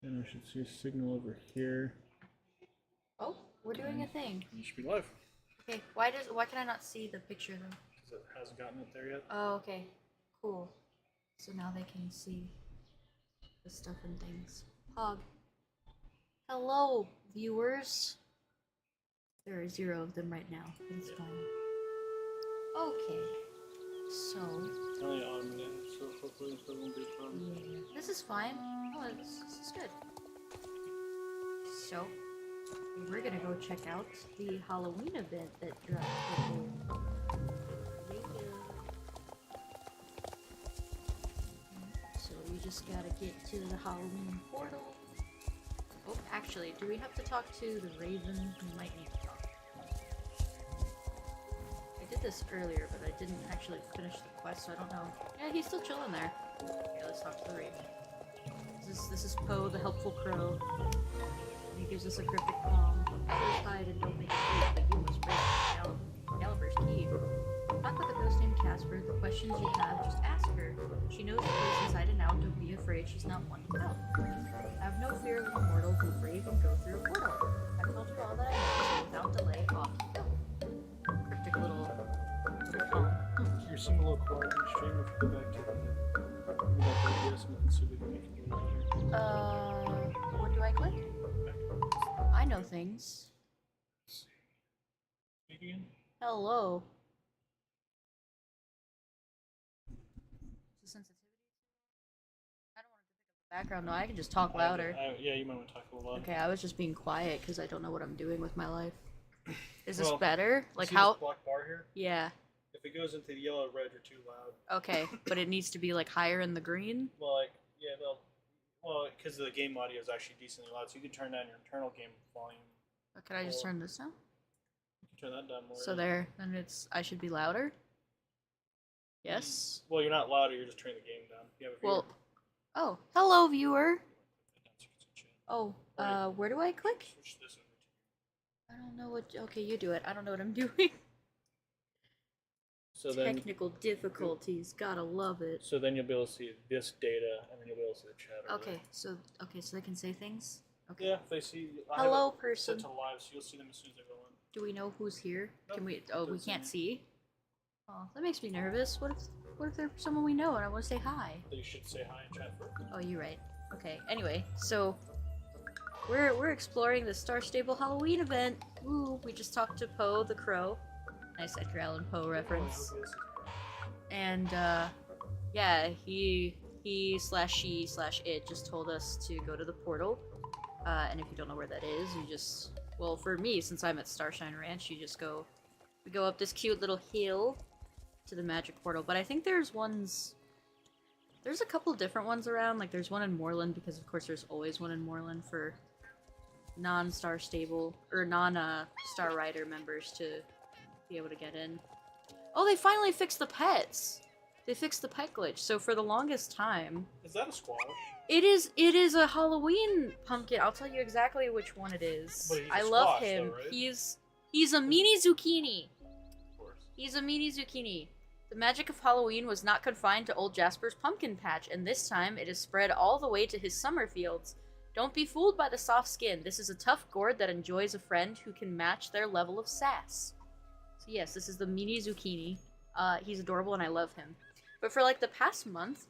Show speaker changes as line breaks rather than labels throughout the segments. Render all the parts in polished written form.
And we should see a signal over here.
Oh, we're doing a thing.
You should be live.
Okay, why can I not see the picture though?
Because it hasn't gotten it there yet.
Oh, okay. Cool. So now they can see the stuff and things. Pog. Hello, viewers. There are 0 of them right now. It's fine. Okay. So.
It's only automated, so hopefully this won't be a problem.
Yeah. This is fine. Oh, this is good. So, we're gonna go check out the Halloween event that dropped. So you just gotta get to the Halloween portal. Oh, actually, do we have to talk to the Raven? We might need to talk. I did this earlier, but I didn't actually finish the quest, so I don't know. Yeah, he's still chilling there. Okay, let's talk to the Raven. This is Poe, the helpful crow. He gives us a cryptic poem. First hide and don't make it but you must break Gallagher's key. Talk with a ghost named Casper. The questions you have, just ask her. She knows the place inside and out. Don't be afraid, she's not one to tell. Have no fear of the mortal, be brave and go through a portal. I've told you all that I know, so without delay, off you go. Cryptic little poem.
You seem a little quiet on the stream. If you go back to the OBS, we can see if we can make it a little louder.
What do I click? I know things.
Speak again?
Hello. Is the sensitivity? I don't want it to pick up the background. No, I can just talk louder.
Yeah, you might want to talk a little louder.
Okay, I was just being quiet because I don't know what I'm doing with my life. Is this better? Like
see
how?
this black bar here?
Yeah.
If it goes into the yellow or red, you're too loud.
Okay, but it needs to be like higher in the green.
Well, like because the game audio is actually decently loud, so you can turn down your internal game volume.
Or could I just turn this down?
You can turn that down more.
So there, then I should be louder. Yes.
Well, you're not louder. You're just turning the game down. You have a
Well. Oh, hello, viewer. Oh,
Right.
where do I click?
Switch this over to.
I don't know what. Okay, you do it. I don't know what I'm doing.
So then,
Technical difficulties. Gotta love it.
so then you'll be able to see this data, and then you'll be able to see the chat.
Okay, so they can say things. Okay.
Yeah, if they see.
Hello,
I have it
person.
set to live, so you'll see them as soon as they go in.
Do we know who's here?
Nope,
Can we? Oh, we
doesn't
can't
say.
see. Oh, that makes me nervous. What if they're someone we know and I want to say hi?
You should say hi in chat first.
Oh, you're right. Okay. Anyway, so we're exploring the Star Stable Halloween event. Ooh, we just talked to Poe the Crow. Nice Edgar Allan Poe reference. And yeah, he/she/it just told us to go to the portal. And if you don't know where that is, you just, well, for me, since I'm at Starshine Ranch, we go up this cute little hill to the magic portal. But I think there's a couple different ones around. Like there's one in Moorland, because of course there's always one in Moorland for non-Star Stable or non-Star Rider members to be able to get in. Oh, they finally fixed the pets! They fixed the pet glitch. So for the longest time...
Is that a squash?
It is a Halloween pumpkin. I'll tell you exactly which one it is.
But he's a
I love
squash,
him.
though, right?
He's a mini zucchini.
Of course.
He's a mini zucchini. The magic of Halloween was not confined to old Jasper's pumpkin patch, and this time it is spread all the way to his summer fields. Don't be fooled by the soft skin. This is a tough gourd that enjoys a friend who can match their level of sass. So yes, this is the mini zucchini. He's adorable and I love him. But for like the past month,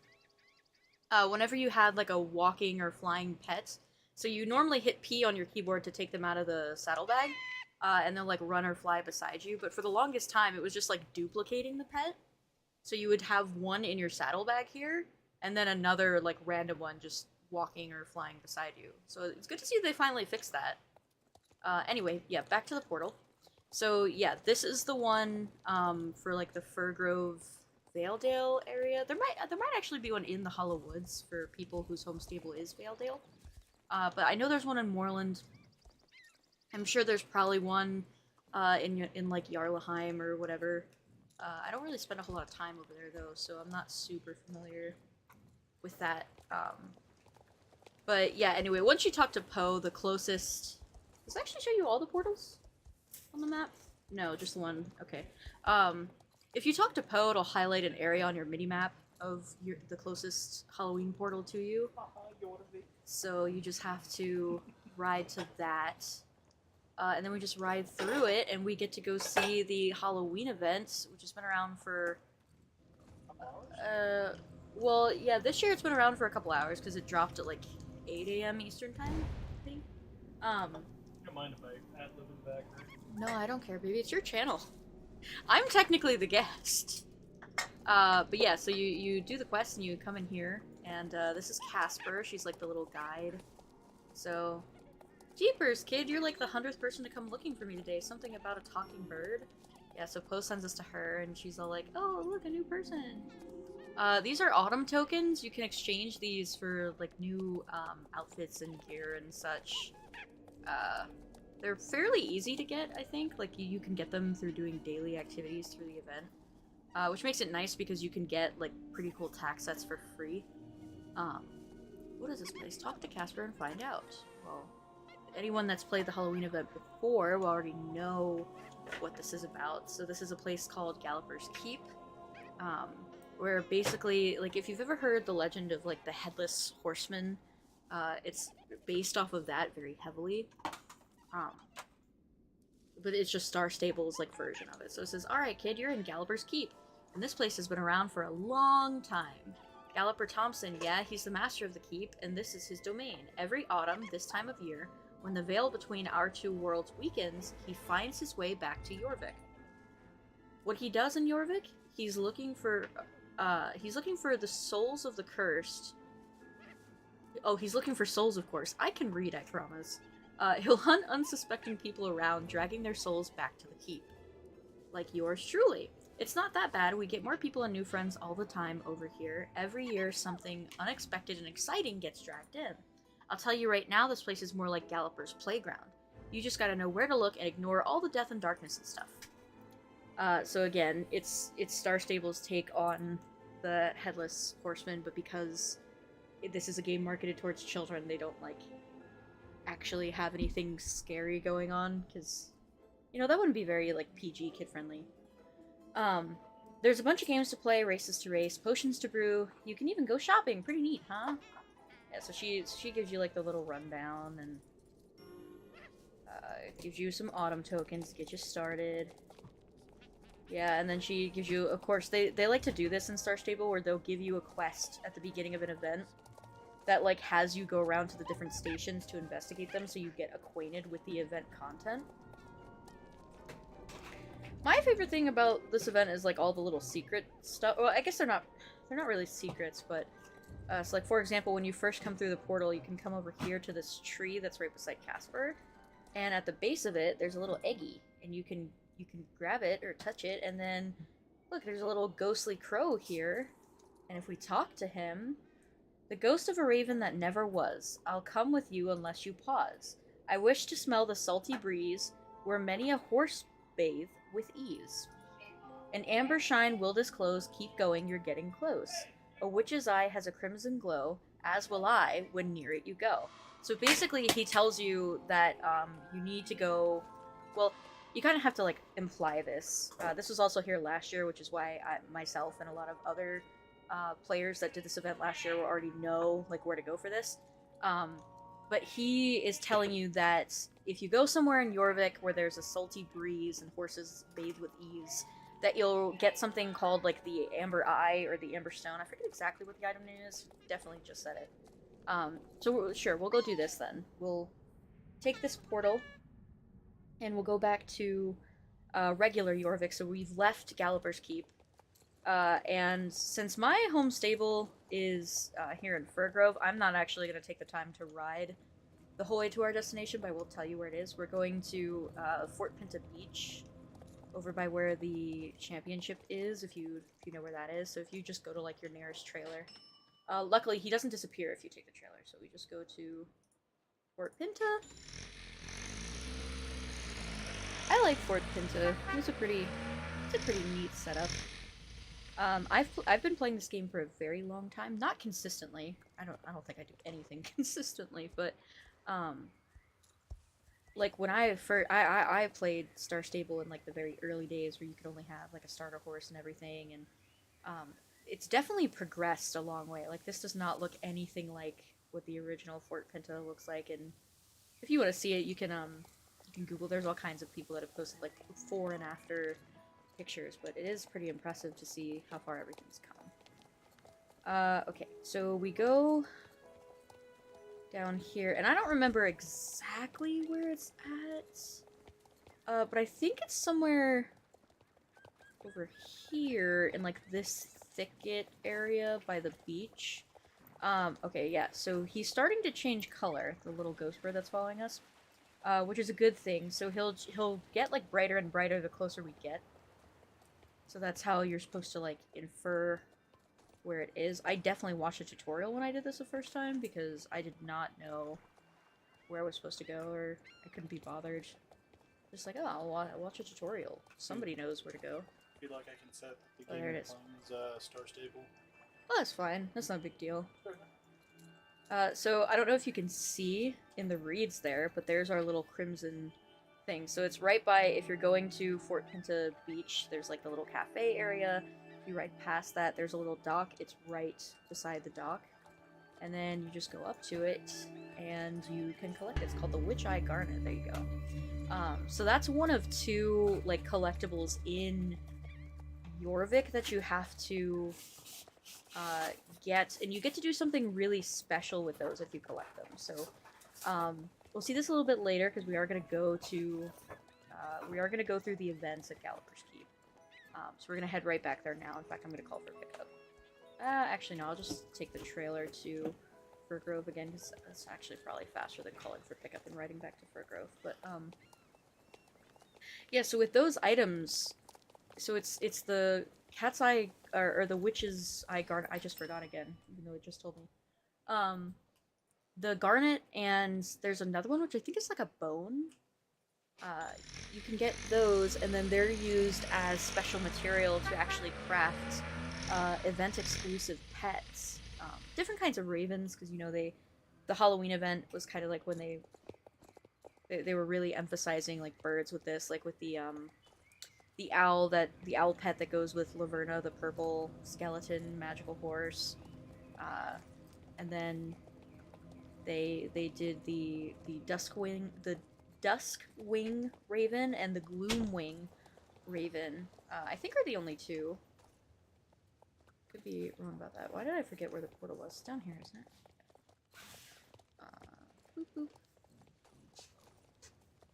whenever you had like a walking or flying pet, so you normally hit P on your keyboard to take them out of the saddlebag, and they'll like run or fly beside you. But for the longest time, it was just like duplicating the pet. So you would have one in your saddlebag here, and then another like random one just walking or flying beside you. So it's good to see they finally fixed that. Anyway, yeah, back to the portal. So yeah, this is the one for like the Firgrove Valedale area. There might actually be one in the Hollow Woods for people whose home stable is Valedale. But I know there's one in Moorland. I'm sure there's probably one in like Jarlaheim or whatever. I don't really spend a whole lot of time over there though, so I'm not super familiar with that. But yeah, anyway, once you talk to Poe, the closest... Does it actually show you all the portals on the map? No, just one. Okay. If you talk to Poe, it'll highlight an area on your mini-map of the closest Halloween portal to you. So you just have to ride to that. And then we just ride through it, and we get to go see the Halloween event, which has been around for. Well, yeah, this year it's been around for a couple hours because it dropped at like 8 a.m. Eastern time, I think.
Don't mind if I ad lib in the background.
No, I don't care, baby. It's your channel. I'm technically the guest. But yeah, so you do the quest and you come in here, and this is Casper. She's like the little guide. So, jeepers, kid, you're like the 100th person to come looking for me today. Something about a talking bird. Yeah, so Poe sends us to her, and she's all like, "Oh, look, a new person." These are autumn tokens. You can exchange these for like new outfits and gear and such. They're fairly easy to get, I think. Like, you can get them through doing daily activities through the event. Which makes it nice because you can get, like, pretty cool tack sets for free. What is this place? Talk to Casper and find out. Well, anyone that's played the Halloween event before will already know what this is about. So this is a place called Galloper's Keep. Where basically, like, if you've ever heard the legend of, like, the Headless Horseman, it's based off of that very heavily. But it's just Star Stable's like version of it. So it says, "Alright, kid, you're in Galloper's Keep. And this place has been around for a long time. Galloper Thompson, yeah, he's the master of the keep, and this is his domain. Every autumn, this time of year, when the veil between our two worlds weakens, he finds his way back to Jorvik. What he does in Jorvik, he's looking for the souls of the cursed. Oh, he's looking for souls, of course. I can read, I promise. He'll hunt unsuspecting people around, dragging their souls back to the keep. Like yours truly. It's not that bad. We get more people and new friends all the time over here. Every year, something unexpected and exciting gets dragged in. I'll tell you right now, this place is more like Galloper's playground. You just gotta know where to look and ignore all the death and darkness and stuff." So again, it's Star Stable's take on the Headless Horseman, but because this is a game marketed towards children, they don't, like, actually have anything scary going on, because, you know, that wouldn't be very, like, PG, kid-friendly. There's a bunch of games to play, races to race, potions to brew. You can even go shopping. Pretty neat, huh? Yeah, so she gives you, like, the little rundown, and gives you some autumn tokens to get you started. Yeah, and then she gives you, of course, they like to do this in Star Stable, where they'll give you a quest at the beginning of an event that, like, has you go around to the different stations to investigate them, so you get acquainted with the event content. My favorite thing about this event is, like, all the little secret stuff. Well, I guess they're not really secrets, but so, like, for example, when you first come through the portal, you can come over here to this tree that's right beside Casper, and at the base of it, there's a little eggie, and you can grab it or touch it, and then look, there's a little ghostly crow here, and if we talk to him, "The ghost of a raven that never was, I'll come with you unless you pause. I wish to smell the salty breeze, where many a horse bathe with ease. An amber shine will disclose, keep going, you're getting close. A witch's eye has a crimson glow, as will I, when near it you go." So basically, he tells you that you need to go. Well, you kind of have to, like, imply this. This was also here last year, which is why myself and a lot of other players that did this event last year will already know, like, where to go for this. But he is telling you that if you go somewhere in Jorvik where there's a salty breeze and horses bathe with ease, that you'll get something called, like, the Amber Eye or the Amber Stone. I forget exactly what the item name is. Definitely just said it. So sure, we'll go do this then. We'll take this portal, and we'll go back to regular Jorvik. So we've left Galloper's Keep. And since my home stable is here in Firgrove, I'm not actually going to take the time to ride the whole way to our destination, but I will tell you where it is. We're going to Fort Pinta Beach, over by where the championship is, if you know where that is. So if you just go to, like, your nearest trailer. Luckily, he doesn't disappear if you take the trailer, so we just go to Fort Pinta. I like Fort Pinta. It's a pretty neat setup. I've been playing this game for a very long time, not consistently. I don't think I do anything consistently, but like, when I played Star Stable in, like, the very early days where you could only have, like, a starter horse and everything, and it's definitely progressed a long way. Like, this does not look anything like what the original Fort Pinta looks like, and if you want to see it, you can Google. There's all kinds of people that have posted like before and after pictures, but it is pretty impressive to see how far everything's come. Okay, so we go down here, and I don't remember exactly where it's at, but I think it's somewhere over here in like this thicket area by the beach. Okay, yeah, so he's starting to change color, the little ghost bird that's following us, which is a good thing. So he'll get like brighter and brighter the closer we get. So that's how you're supposed to like infer where it is. I definitely watched a tutorial when I did this the first time because I did not know where I was supposed to go, or I couldn't be bothered. Just like, oh, I'll watch a tutorial. Somebody knows where to go.
I feel like I can set the
Oh,
game
there it is.
star stable.
Oh, that's fine. That's not a big deal. So I don't know if you can see in the reeds there, but there's our little crimson thing. So it's right by, if you're going to Fort Pinta Beach, there's like the little cafe area. If you ride past that, there's a little dock. It's right beside the dock. And then you just go up to it, and you can collect it. It's called the Witch Eye Garnet. There you go. So that's one of two, like, collectibles in Jorvik that you have to get, and you get to do something really special with those if you collect them. So we'll see this a little bit later because we are going to go to through the events at Gallagher's Keep. So we're going to head right back there now. In fact, I'm going to call for pickup. Actually, no, I'll just take the trailer to Fir Grove again because that's actually probably faster than calling for pickup and riding back to Fir Grove. But yeah, so with those items, so it's the cat's eye or the witch's eye garnet. I just forgot again, even though it just told me. The garnet, and there's another one which I think is like a bone. You can get those, and then they're used as special material to actually craft event exclusive pets. Different kinds of ravens, because you know the Halloween event was kind of like when they were really emphasizing like birds with this, like with the owl pet that goes with Laverna, the purple skeleton magical horse, and then they did the Duskwing raven and the Gloomwing raven. I think are the only two. Could be wrong about that. Why did I forget where the portal was? It's down here, isn't it? Boop, boop.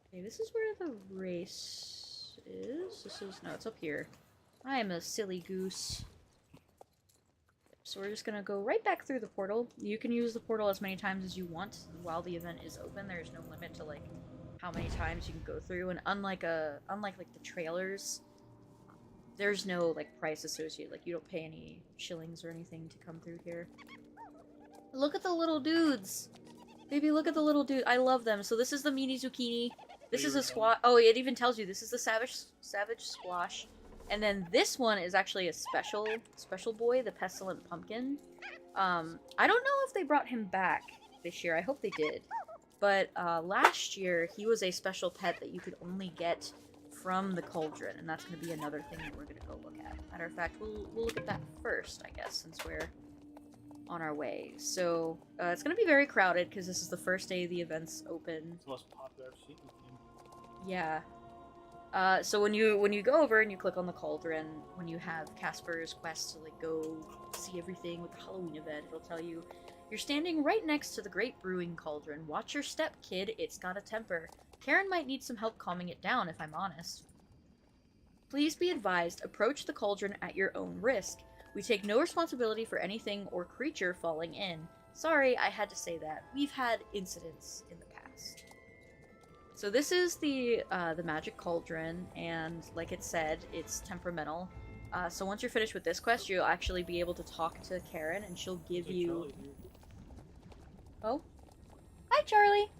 Okay, this is where the race is. No, it's up here. I am a silly goose. So we're just gonna go right back through the portal. You can use the portal as many times as you want while the event is open. There's no limit to like how many times you can go through, and unlike like the trailers, there's no like price associated. Like you don't pay any shillings or anything to come through here. Look at the little dudes. Baby, look at the little dude. I love them. So this is the mini zucchini. This is a squash. Oh, it even tells you this is the savage squash. And then this one is actually a special boy, the pestilent pumpkin. I don't know if they brought him back this year. I hope they did. But last year he was a special pet that you could only get from the cauldron, and that's going to be another thing that we're going to go look at. Matter of fact, we'll look at that first, I guess, since we're on our way. So it's going to be very crowded because this is the first day the event's open.
It's the most popular I've seen with him.
Yeah. So when you go over and you click on the cauldron, when you have Casper's quest to like go see everything with the Halloween event, it'll tell you you're standing right next to the Great Brewing Cauldron. Watch your step, kid. It's got a temper. Karen might need some help calming it down, if I'm honest. Please be advised, approach the cauldron at your own risk. We take no responsibility for anything or creature falling in. Sorry, I had to say that. We've had incidents in the past. So this is the magic cauldron, and like it said, it's temperamental. So once you're finished with this quest, you'll actually be able to talk to Karen, and she'll give you... Oh? Hi, Charlie!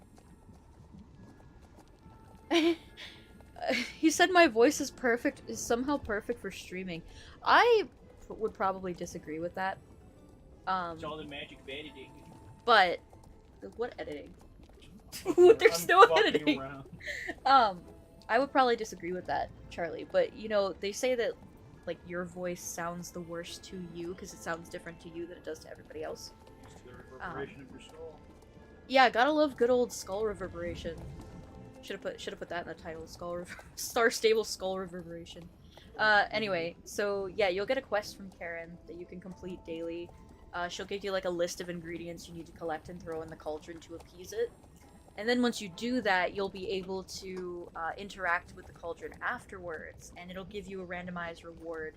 He said my voice is somehow perfect for streaming. I would probably disagree with that.
It's all the magic of editing.
But what editing? There's no editing. I would probably disagree with that, Charlie. But you know, they say that like your voice sounds the worst to you because it sounds different to you than it does to everybody else.
It's the reverberation of your soul.
Yeah, gotta love good old skull reverberation. Should have put that in the title. Star Stable Skull Reverberation. Anyway, so yeah, you'll get a quest from Karen that you can complete daily. She'll give you like a list of ingredients you need to collect and throw in the cauldron to appease it. And then once you do that, you'll be able to interact with the cauldron afterwards, and it'll give you a randomized reward.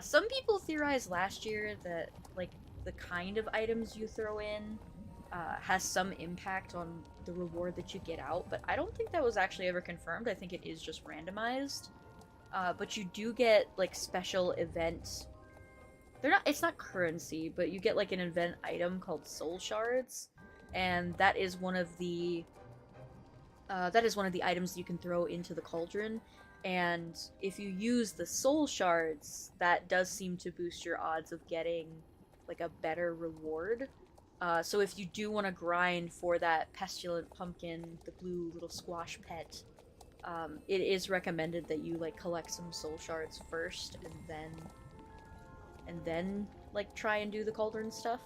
Some people theorized last year that like the kind of items you throw in has some impact on the reward that you get out, but I don't think that was actually ever confirmed. I think it is just randomized. But you do get like special event. It's not currency, but you get like an event item called soul shards, and that is one of the items you can throw into the cauldron. And if you use the soul shards, that does seem to boost your odds of getting like a better reward. So if you do want to grind for that pestilent pumpkin, the blue little squash pet, it is recommended that you like collect some soul shards first, and then like try and do the cauldron stuff.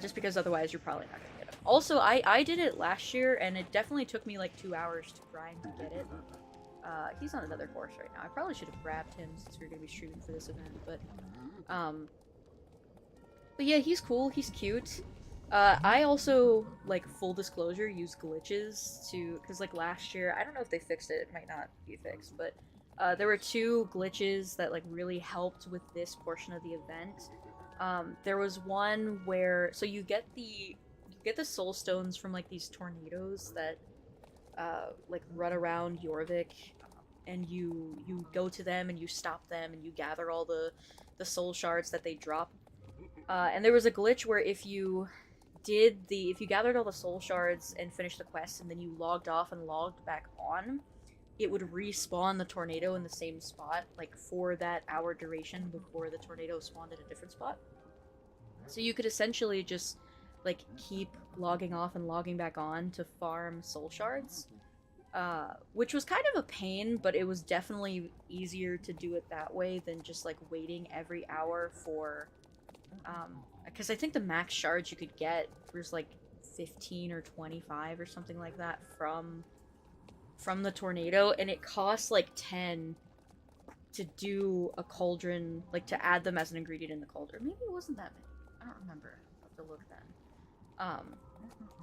Just because otherwise you're probably not gonna get them. Also, I did it last year, and it definitely took me like 2 hours to grind to get it. He's on another course right now. I probably should have grabbed him since we're gonna be streaming for this event, but yeah, he's cool. He's cute. I also, like, full disclosure, use glitches to, because, like, last year, I don't know if they fixed it, it might not be fixed, but there were 2 glitches that, like, really helped with this portion of the event. There was one where, so you get the soul stones from, like, these tornadoes that, like, run around Jorvik, and you go to them, and you stop them, and you gather all the soul shards that they drop. And there was a glitch where if you gathered all the soul shards and finished the quest and then you logged off and logged back on, it would respawn the tornado in the same spot, like for that hour duration before the tornado spawned at a different spot. So you could essentially just like keep logging off and logging back on to farm soul shards, which was kind of a pain, but it was definitely easier to do it that way than just like waiting every hour for because I think the max shards you could get was like 15 or 25 or something like that from the tornado, and it costs like 10 to do a cauldron, like to add them as an ingredient in the cauldron. Maybe it wasn't that many. I don't remember. I'll have to look then.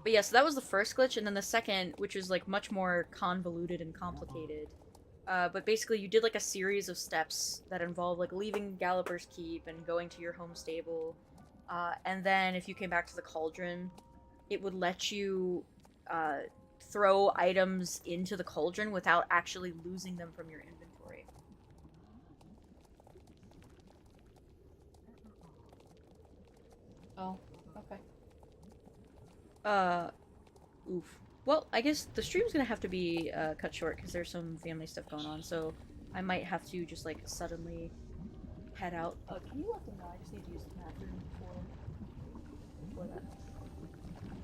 But yeah, so that was the first glitch, and then the second, which was like much more convoluted and complicated. But basically you did like a series of steps that involve like leaving Galloper's Keep and going to your home stable. And then if you came back to the cauldron, it would let you throw items into the cauldron without actually losing them from your inventory. Oh, okay. Oof. Well, I guess the stream's gonna have to be cut short because there's some family stuff going on, so I might have to just like suddenly head out. Can you let them know? I just need to use the bathroom before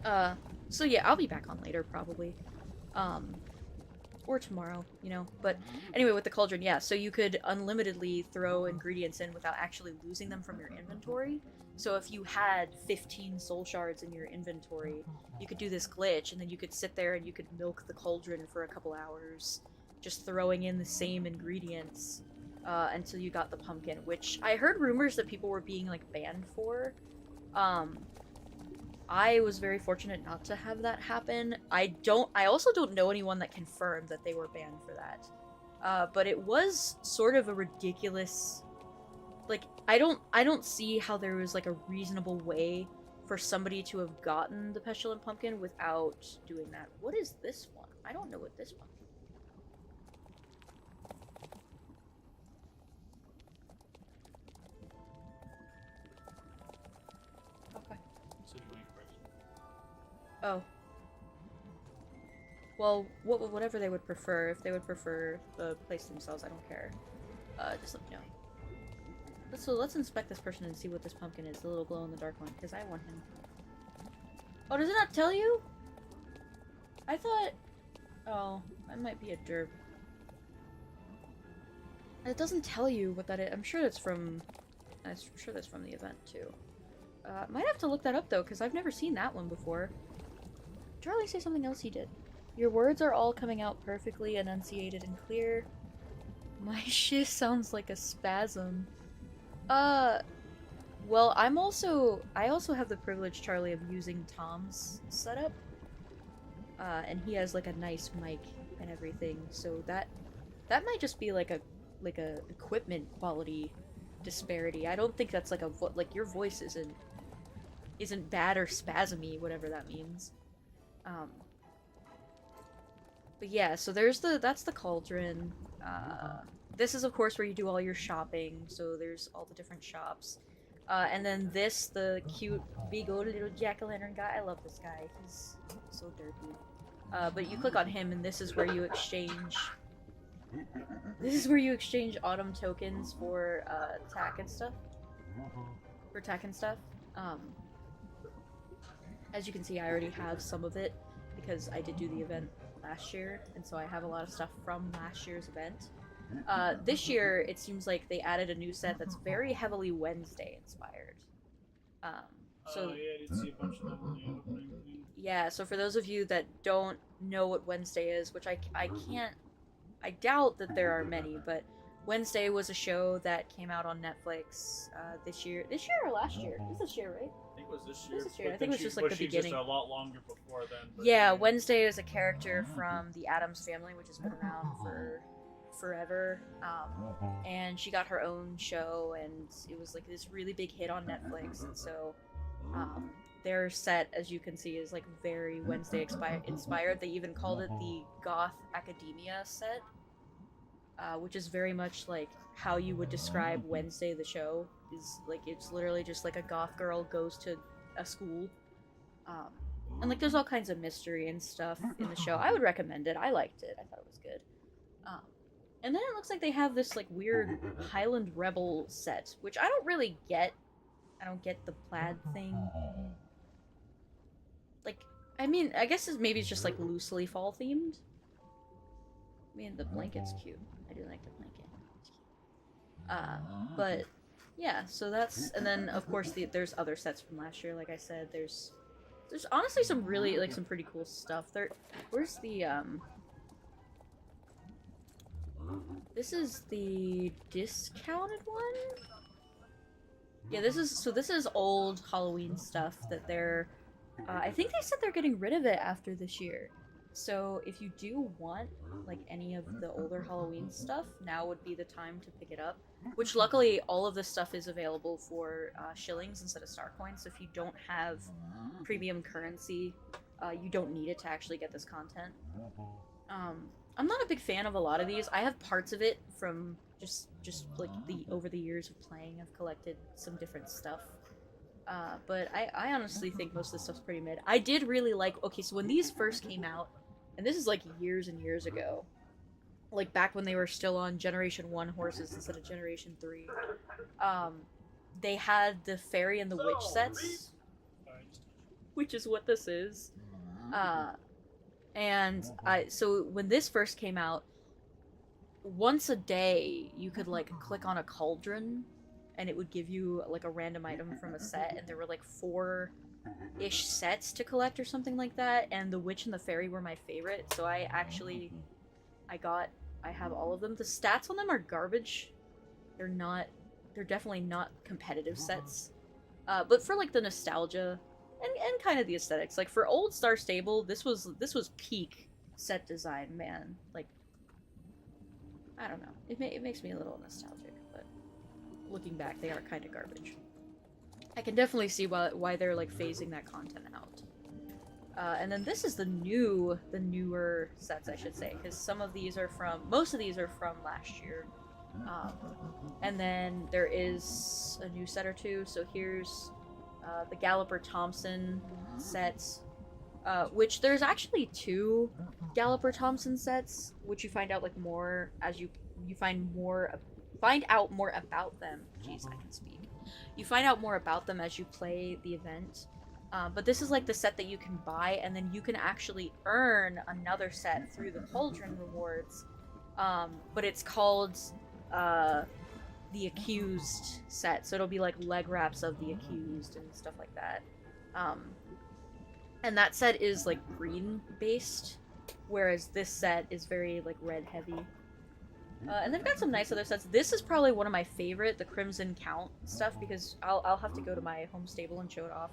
that. So yeah, I'll be back on later probably. Or tomorrow, you know. But anyway, with the cauldron, yeah, so you could unlimitedly throw ingredients in without actually losing them from your inventory. So if you had 15 soul shards in your inventory, you could do this glitch, and then you could sit there and you could milk the cauldron for a couple hours, just throwing in the same ingredients until you got the pumpkin, which I heard rumors that people were being, like, banned for. I was very fortunate not to have that happen. I also don't know anyone that confirmed that they were banned for that. But it was sort of a ridiculous... Like, I don't see how there was, like, a reasonable way for somebody to have gotten the Pestilent Pumpkin without doing that. What is this one? I don't know what this one is. Okay. Oh. Well, whatever they would prefer. If they would prefer the place themselves, I don't care. Just let me know. So let's inspect this person and see what this pumpkin is, the little glow-in-the-dark one, because I want him. Oh, does it not tell you? I thought... Oh, I might be a derp. It doesn't tell you what that is. I'm sure that's from the event too. Might have to look that up though, because I've never seen that one before. Charlie say something else he did. Your words are all coming out perfectly enunciated and clear. My shit sounds like a spasm. Well, I also have the privilege, Charlie, of using Tom's setup. And he has like a nice mic and everything, so that might just be like a equipment quality disparity. I don't think that's like like your voice isn't bad or spasmy, whatever that means. But yeah, so that's the cauldron. This is of course where you do all your shopping, so there's all the different shops. And then the cute, big old little jack-o'-lantern guy. I love this guy. He's so derpy. But you click on him, and this is where you exchange. This is where you exchange autumn tokens for tack and stuff. As you can see, I already have some of it because I did do the event last year, and so I have a lot of stuff from last year's event. This year, it seems like they added a new set that's very heavily Wednesday inspired. So
yeah, I did see a bunch of them in the opening thing.
Yeah, so for those of you that don't know what Wednesday is, which I doubt that there are many, but Wednesday was a show that came out on Netflix this year or last year? It was this year, right?
I think it was this year.
This year. I think it was just like the beginning.
Just a lot longer before then.
Yeah, Wednesday is a character from the Addams Family, which has been around for forever, and she got her own show, and it was like this really big hit on Netflix, and so their set, as you can see, is like very Wednesday inspired. They even called it the Goth Academia set, which is very much like how you would describe Wednesday the show. Is like it's literally just like a goth girl goes to a school, and like there's all kinds of mystery and stuff in the show. I would recommend it. I liked it. I thought it was good. And then it looks like they have this like weird Highland Rebel set, which I don't really get. I don't get the plaid thing. Like, I mean, I guess maybe it's just like loosely fall themed. I mean, the blanket's cute. I do like the blanket. It's cute. But yeah, so that's, and then of course there's other sets from last year. Like I said, there's honestly some really like some pretty cool stuff. Where's the This is the discounted one? Yeah, this is old Halloween stuff that they're I think they said they're getting rid of it after this year. So if you do want like any of the older Halloween stuff, now would be the time to pick it up. Which luckily all of this stuff is available for shillings instead of star coins. So if you don't have premium currency, you don't need it to actually get this content. I'm not a big fan of a lot of these. I have parts of it from just like over the years of playing. I've collected some different stuff. But I honestly think most of this stuff's pretty mid. I did really like, okay, so when these first came out, and this is like years and years ago, like back when they were still on Generation 1 horses instead of Generation 3, they had the Fairy and the Witch sets, which is what this is. So when this first came out, once a day you could like click on a cauldron and it would give you like a random item from a set, and there were like 4-ish sets to collect or something like that, and the Witch and the Fairy were my favorite, so I have all of them. The stats on them are garbage. They're definitely not competitive sets. But for like the nostalgia and kind of the aesthetics, like for old Star Stable, this was peak set design, man. Like, I don't know. It makes me a little nostalgic, but looking back, they are kind of garbage. I can definitely see why they're like phasing that content out. And then this is the newer sets, I should say, because most of these are from last year. And then there is a new set or two. So here's the Galloper Thompson sets, which there's actually 2 Galloper Thompson sets, which you find out like more as you find out more about them. Jeez, I can speak. You find out more about them as you play the event. But this is like the set that you can buy, and then you can actually earn another set through the Cauldron rewards. But it's called the Accused set, so it'll be like leg wraps of the Accused and stuff like that. And that set is like green based, whereas this set is very like red heavy. And they've got some nice other sets. This is probably one of my favorite, the Crimson Count stuff, because I'll have to go to my home stable and show it off.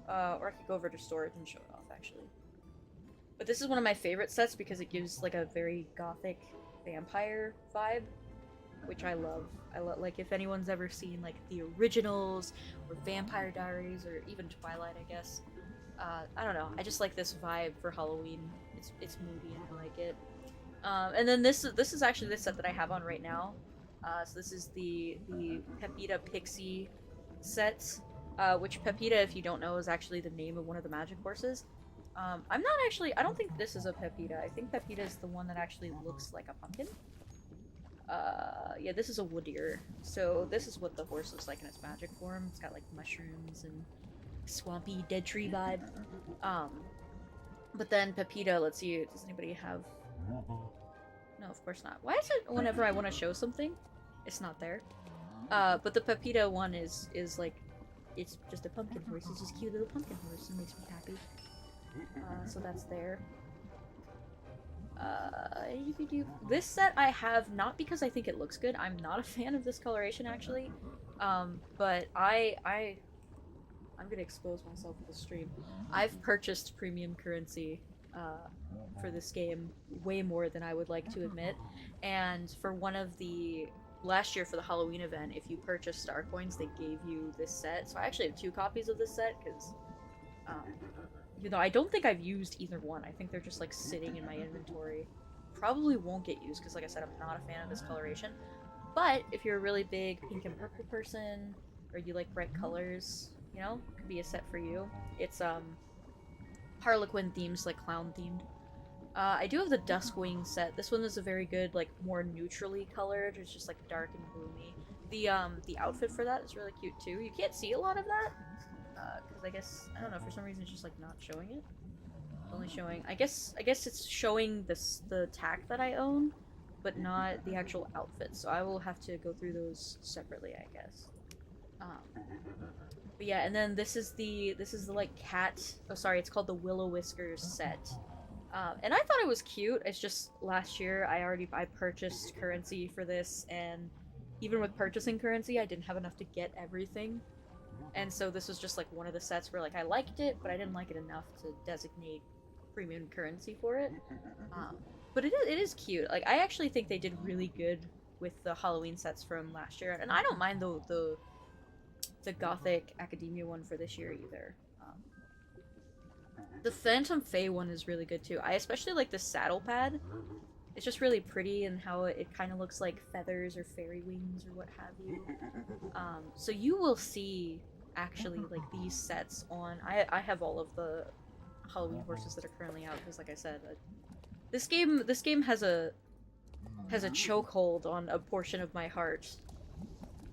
Or I could go over to storage and show it off, actually. But this is one of my favorite sets because it gives like a very gothic vampire vibe, which I love. Like, if anyone's ever seen like the originals or Vampire Diaries or even Twilight, I guess. I don't know. I just like this vibe for Halloween. It's moody and I like it. And then this is actually the set that I have on right now. So this is the Pepita Pixie set, which Pepita, if you don't know, is actually the name of one of the magic horses. I don't think this is a Pepita. I think Pepita is the one that actually looks like a pumpkin. Yeah, this is a wood deer. So this is what the horse looks like in its magic form. It's got like mushrooms and swampy dead tree vibe. But then Pepita, let's see, does anybody have... No, of course not. Why is it whenever I want to show something, it's not there? But the Pepita one is like, it's just a pumpkin horse. It's just a cute little pumpkin horse. It makes me happy. So that's there. This set I have not because I think it looks good. I'm not a fan of this coloration actually. But I'm gonna expose myself with the stream. I've purchased premium currency for this game way more than I would like to admit. And for one of the last year for the Halloween event, if you purchased Star Coins, they gave you this set. So I actually have 2 copies of this set because you know, I don't think I've used either one. I think they're just like sitting in my inventory. Probably won't get used because, like I said, I'm not a fan of this coloration. But if you're a really big pink and purple person, or you like bright colors, you know, could be a set for you. It's Harlequin themes, like clown themed. I do have the Duskwing set. This one is a very good, like more neutrally colored. It's just like dark and gloomy. The outfit for that is really cute too. You can't see a lot of that. Because I guess, I don't know, for some reason it's just like not showing it. It's only showing, I guess it's showing the tack that I own, but not the actual outfit. So I will have to go through those separately, I guess. But yeah, and then this is the like cat, oh sorry, it's called the Willow Whiskers set. And I thought it was cute. It's just last year I purchased currency for this, and even with purchasing currency, I didn't have enough to get everything. And so this was just like one of the sets where like I liked it, but I didn't like it enough to designate premium currency for it. But it is cute. Like, I actually think they did really good with the Halloween sets from last year, and I don't mind the Gothic Academia one for this year either. The Phantom Fae one is really good too. I especially like the saddle pad. It's just really pretty and how it kind of looks like feathers or fairy wings or what have you. So you will see actually like these sets on. I have all of the Halloween horses that are currently out because, like I said, this game has a chokehold on a portion of my heart.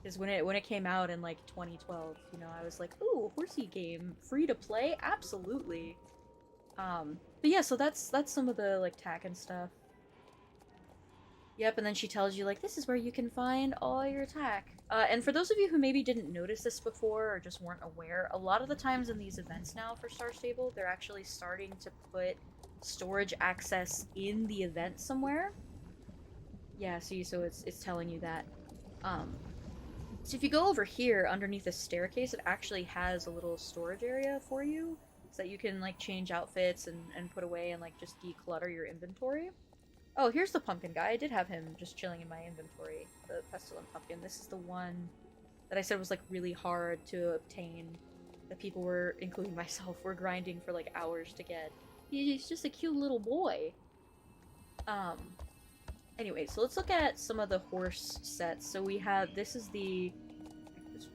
Because when it came out in like 2012, you know, I was like, ooh, horsey game, free to play, absolutely. But yeah, so that's some of the like tack and stuff. Yep, and then she tells you, like, this is where you can find all your attack. And for those of you who maybe didn't notice this before or just weren't aware, a lot of the times in these events now for Star Stable, they're actually starting to put storage access in the event somewhere. Yeah, see, so it's telling you that. So if you go over here, underneath the staircase, it actually has a little storage area for you, so that you can, like, change outfits and put away and, like, just declutter your inventory. Oh, here's the pumpkin guy. I did have him just chilling in my inventory. The pestilent pumpkin. This is the one that I said was like really hard to obtain. That people were, including myself, were grinding for like hours to get. He's just a cute little boy. Anyway, so let's look at some of the horse sets. So we have, this is the... Just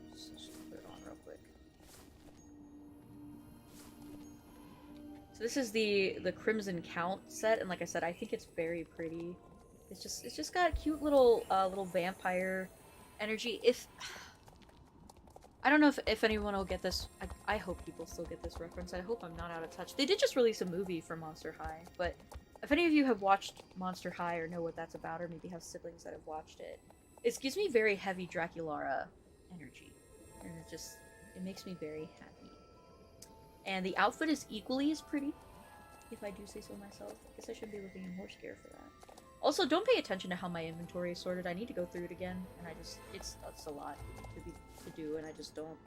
put it on real quick. So this is the Crimson Count set, and like I said, I think it's very pretty. It's just got cute little vampire energy. I don't know if anyone will get this. I hope people still get this reference. I hope I'm not out of touch. They did just release a movie for Monster High, but if any of you have watched Monster High or know what that's about, or maybe have siblings that have watched it, It gives me very heavy Draculara energy. And it makes me very happy. And the outfit is equally as pretty, if I do say so myself. I guess I should be looking in horse gear for that. Also, don't pay attention to how my inventory is sorted. I need to go through it again, and it's a lot to do, and I don't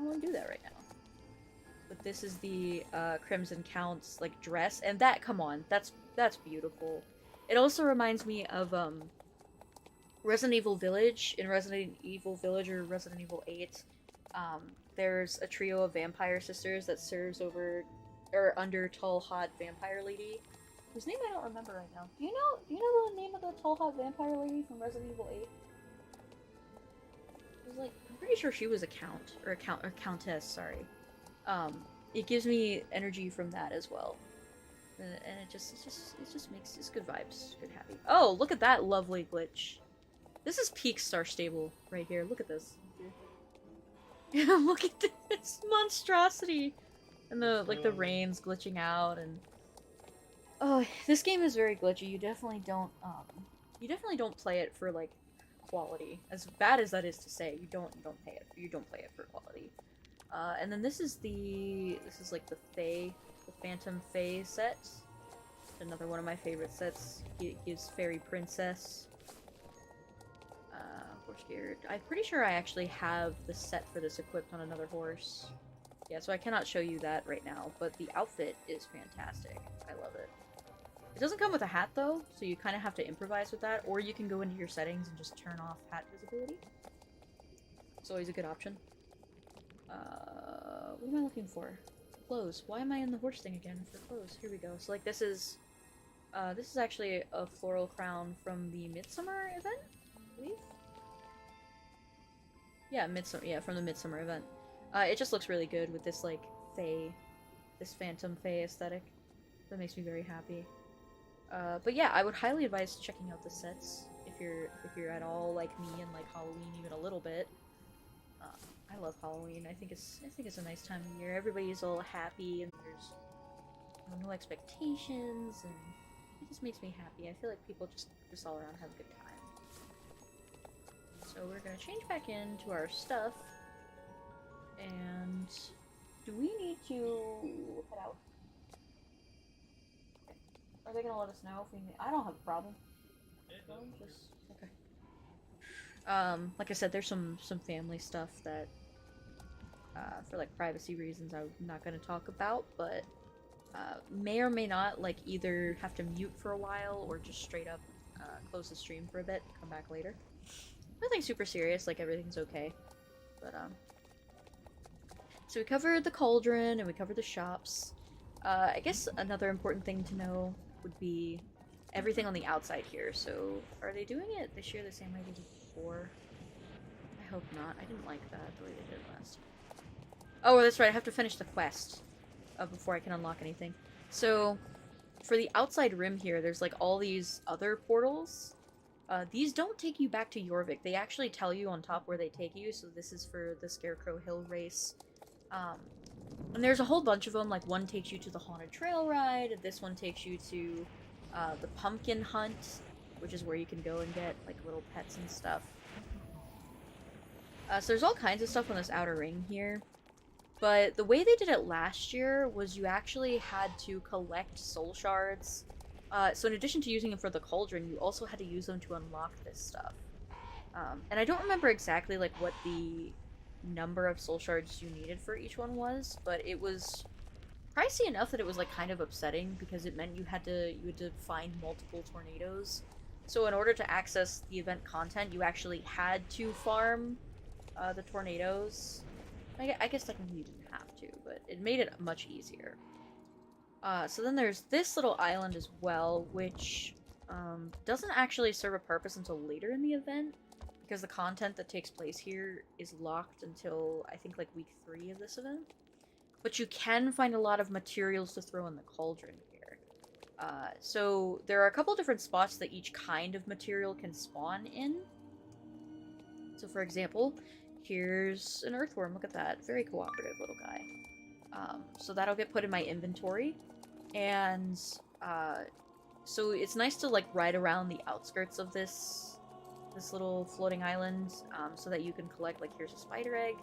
want to do that right now. But this is the Crimson Count's like dress, and come on, that's beautiful. It also reminds me of Resident Evil Village. In Resident Evil Village or Resident Evil 8, there's a trio of vampire sisters that serves over or under tall hot vampire lady, whose name I don't remember right now. Do you know the name of the tall hot vampire lady from Resident Evil 8? It was like, I'm pretty sure she was a count or countess. Sorry. It gives me energy from that as well, and it just makes it's good vibes, good happy. Oh, look at that lovely glitch. This is peak Star Stable right here. Look at this. Look at this monstrosity, and the rain's glitching out, and oh, this game is very glitchy. You definitely don't play it for like quality. As bad as that is to say, you don't play it for quality. And then this is like the Phantom Fae set. Another one of my favorite sets. It gives Fairy Princess. Horse gear. I'm pretty sure I actually have the set for this equipped on another horse. Yeah, so I cannot show you that right now, but the outfit is fantastic. I love it. It doesn't come with a hat though, so you kind of have to improvise with that, or you can go into your settings and just turn off hat visibility. It's always a good option. What am I looking for? Clothes. Why am I in the horse thing again for clothes? Here we go. So like this is actually a floral crown from the Midsummer event, I believe. Yeah, from the Midsummer event. It just looks really good with this like this Phantom Fae aesthetic. That makes me very happy. But yeah, I would highly advise checking out the sets if you're at all like me and like Halloween even a little bit. I love Halloween. I think it's a nice time of year. Everybody's all happy and there's no expectations, and it just makes me happy. I feel like people just all around have a good time. So we're gonna change back into our stuff, and do we need to head out? Okay. Are they gonna let us know if we need? I don't have a problem. So just okay. Like I said, there's some family stuff that, for like privacy reasons, I'm not gonna talk about, but may or may not like either have to mute for a while or just straight up close the stream for a bit, come back later. Nothing super serious, like everything's okay. But so we covered the cauldron and we covered the shops. I guess another important thing to know would be everything on the outside here. So are they doing it this year the same way they did before? I hope not. I didn't like that the way they did it last time. Oh, that's right. I have to finish the quest before I can unlock anything. So for the outside rim here, there's like all these other portals. These don't take you back to Jorvik. They actually tell you on top where they take you. So this is for the Scarecrow Hill race. And there's a whole bunch of them. Like one takes you to the Haunted Trail ride. This one takes you to the Pumpkin Hunt, which is where you can go and get like little pets and stuff. So there's all kinds of stuff on this outer ring here. But the way they did it last year was you actually had to collect soul shards. So in addition to using them for the cauldron, you also had to use them to unlock this stuff. And I don't remember exactly like what the number of soul shards you needed for each one was, but it was pricey enough that it was like kind of upsetting because it meant you had to find multiple tornadoes. So in order to access the event content, you actually had to farm the tornadoes. I guess technically you didn't have to, but it made it much easier. So then there's this little island as well, which doesn't actually serve a purpose until later in the event, because the content that takes place here is locked until, I think, like week 3 of this event. But you can find a lot of materials to throw in the cauldron here. So there are a couple different spots that each kind of material can spawn in. So for example, here's an earthworm. Look at that. Very cooperative little guy. So that'll get put in my inventory. And so it's nice to like ride around the outskirts of this this little floating island, so that you can collect, like, here's a spider egg.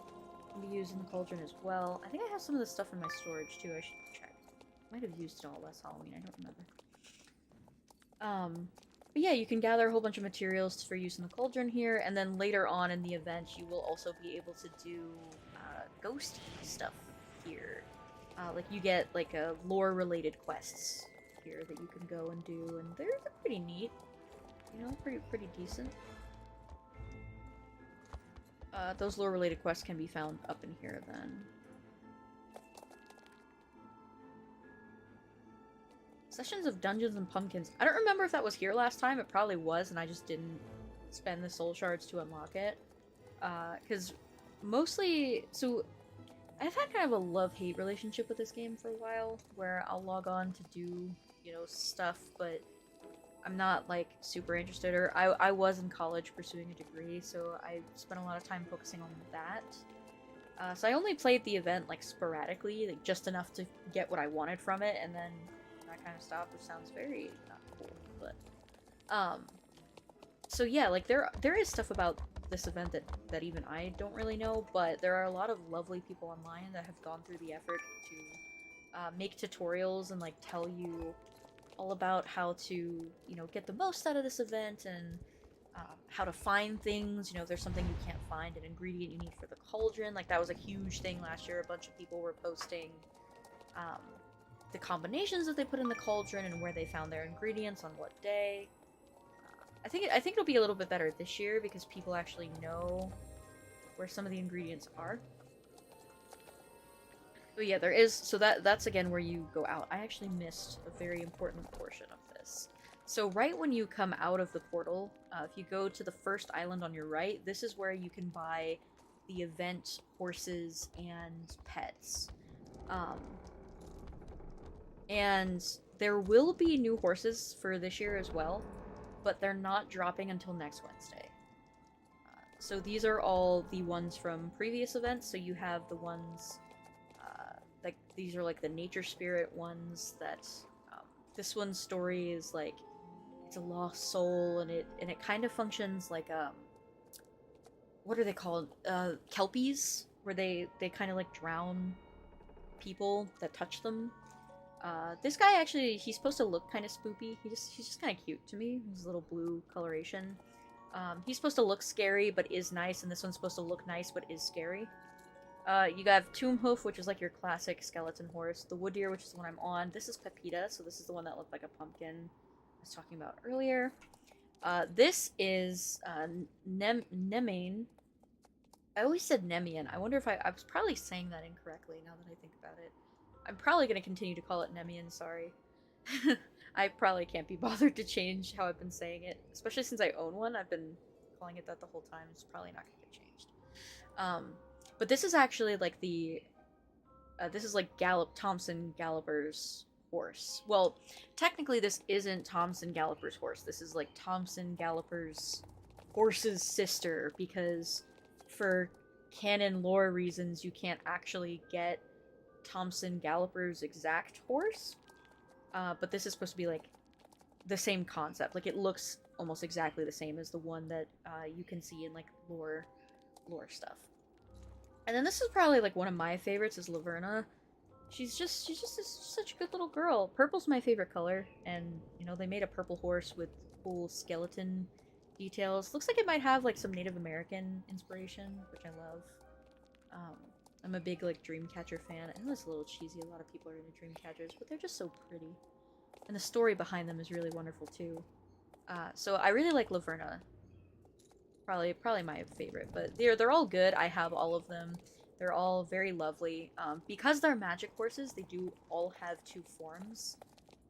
Can be used in the cauldron as well. I think I have some of this stuff in my storage too. I should check. Might have used it all last Halloween. I don't remember. But yeah, you can gather a whole bunch of materials for use in the cauldron here, and then later on in the event, you will also be able to do ghost stuff here. Like you get like lore-related quests here that you can go and do, and they're pretty neat. You know, pretty decent. Those lore-related quests can be found up in here then. Sessions of Dungeons and Pumpkins. I don't remember if that was here last time. It probably was, and I just didn't spend the soul shards to unlock it. Because mostly... So, I've had kind of a love-hate relationship with this game for a while, where I'll log on to do, you know, stuff, but I'm not, like, super interested. Or I was in college pursuing a degree, so I spent a lot of time focusing on that. So I only played the event, like, sporadically, like, just enough to get what I wanted from it, and then that kind of stuff, which sounds very not cool, but so yeah, like there is stuff about this event that even I don't really know, but there are a lot of lovely people online that have gone through the effort to make tutorials and like tell you all about how to, you know, get the most out of this event and how to find things. You know, if there's something you can't find, an ingredient you need for the cauldron, like that was a huge thing last year. A bunch of people were posting the combinations that they put in the cauldron and where they found their ingredients on what day. I think it'll be a little bit better this year because people actually know where some of the ingredients are. But yeah, there is, so that's again where you go out. I actually missed a very important portion of this. So right when you come out of the portal, if you go to the first island on your right, this is where you can buy the event horses and pets. And there will be new horses for this year as well, but they're not dropping until next Wednesday. So these are all the ones from previous events. So you have the ones, like these are like the nature spirit ones that, this one's story is like, it's a lost soul and it kind of functions like, what are they called? Kelpies, where they kind of like drown people that touch them. This guy actually, he's supposed to look kind of spoopy. He's just kind of cute to me. His little blue coloration. He's supposed to look scary, but is nice, and this one's supposed to look nice, but is scary. You have Tomb Hoof, which is like your classic skeleton horse. The Wood Deer, which is the one I'm on. This is Pepita, so this is the one that looked like a pumpkin I was talking about earlier. This is, Nemane. I always said Nemian. I wonder if I was probably saying that incorrectly now that I think about it. I'm probably going to continue to call it Nemian, sorry. I probably can't be bothered to change how I've been saying it. Especially since I own one, I've been calling it that the whole time. It's probably not going to get changed. But this is actually like the... this is like Thompson Galloper's horse. Well, technically this isn't Thompson Galloper's horse. This is like Thompson Galloper's horse's sister, because for canon lore reasons, you can't actually get Thompson Galloper's exact horse, but this is supposed to be like the same concept. Like it looks almost exactly the same as the one that you can see in like lore stuff. And then this is probably like one of my favorites is Laverna. She's just such a good little girl. Purple's my favorite color, and you know they made a purple horse with cool skeleton details. Looks like it might have like some Native American inspiration, which I love. I'm a big, like, Dreamcatcher fan. I know it's a little cheesy, a lot of people are into Dreamcatchers, but they're just so pretty. And the story behind them is really wonderful, too. So I really like Laverna. Probably my favorite, but they're all good. I have all of them. They're all very lovely. Because they're magic horses, they do all have 2 forms.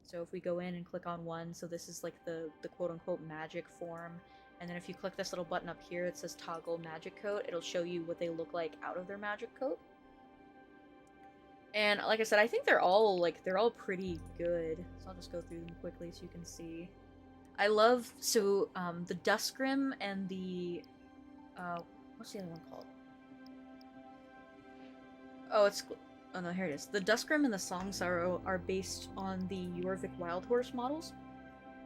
So if we go in and click on one, so this is, like, the quote-unquote magic form. And then if you click this little button up here, it says toggle magic coat. It'll show you what they look like out of their magic coat. And like I said, I think they're all pretty good. So I'll just go through them quickly so you can see. I love, so, the Duskrim and the, what's the other one called? Oh no, here it is. The Duskrim and the Song Sorrow are based on the Jorvik Wild Horse models.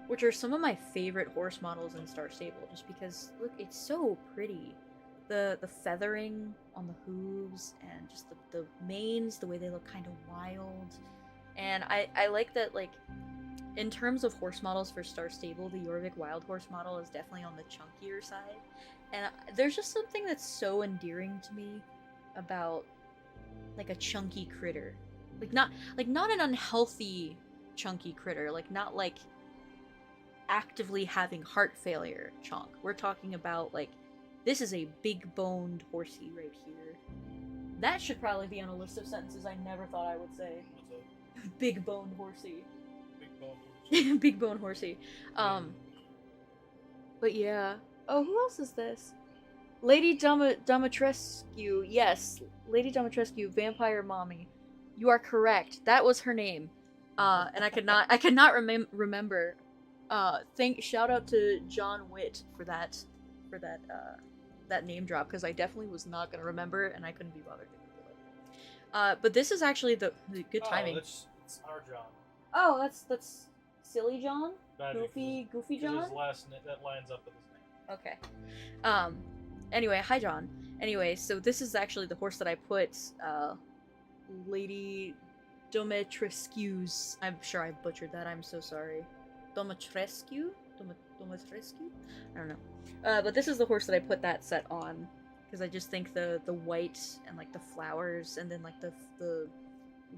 which are some of my favorite horse models in Star Stable, just because look, it's so pretty. The feathering on the hooves and just the manes, the way they look kind of wild. And I like that, like, in terms of horse models for Star Stable, the Jorvik Wild Horse model is definitely on the chunkier side. And there's just something that's so endearing to me about, like, a chunky critter. Not an unhealthy chunky critter, like not like actively having heart failure chunk. We're talking about, like, this is a big boned horsey right here. That should probably be on a list of sentences I never thought I would say.
What's up?
Big boned horsey.
Big bone.
Big bone horsey. But yeah. Oh, who else is this? Lady Domitrescu. Yes, Lady Domitrescu, vampire mommy. You are correct. That was her name. And I could not remember. Shout out to John Witt for that name drop, because I definitely was not gonna remember and I couldn't be bothered to Google it. But this is actually the good timing.
That's our John.
Oh, that's Silly John?
Magic,
Goofy John?
his last that lines up with his name.
Okay. Anyway, hi John. Anyway, so this is actually the horse that I put Lady Domitrescu's. I'm sure I butchered that. I'm so sorry. Domitrescu? Domitrescu? I don't know. But this is the horse that I put that set on, because I just think the white and like the flowers and then like the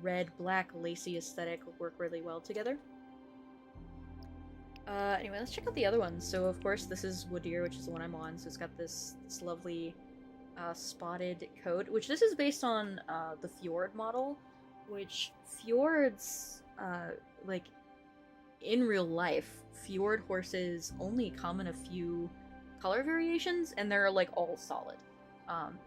red black lacy aesthetic will work really well together. Anyway, let's check out the other ones. So of course this is Woodir, which is the one I'm on. So it's got this lovely spotted coat, which this is based on the Fjord model, which Fjords, like, in real life, Fjord horses only come in a few color variations, and they're, like, all solid.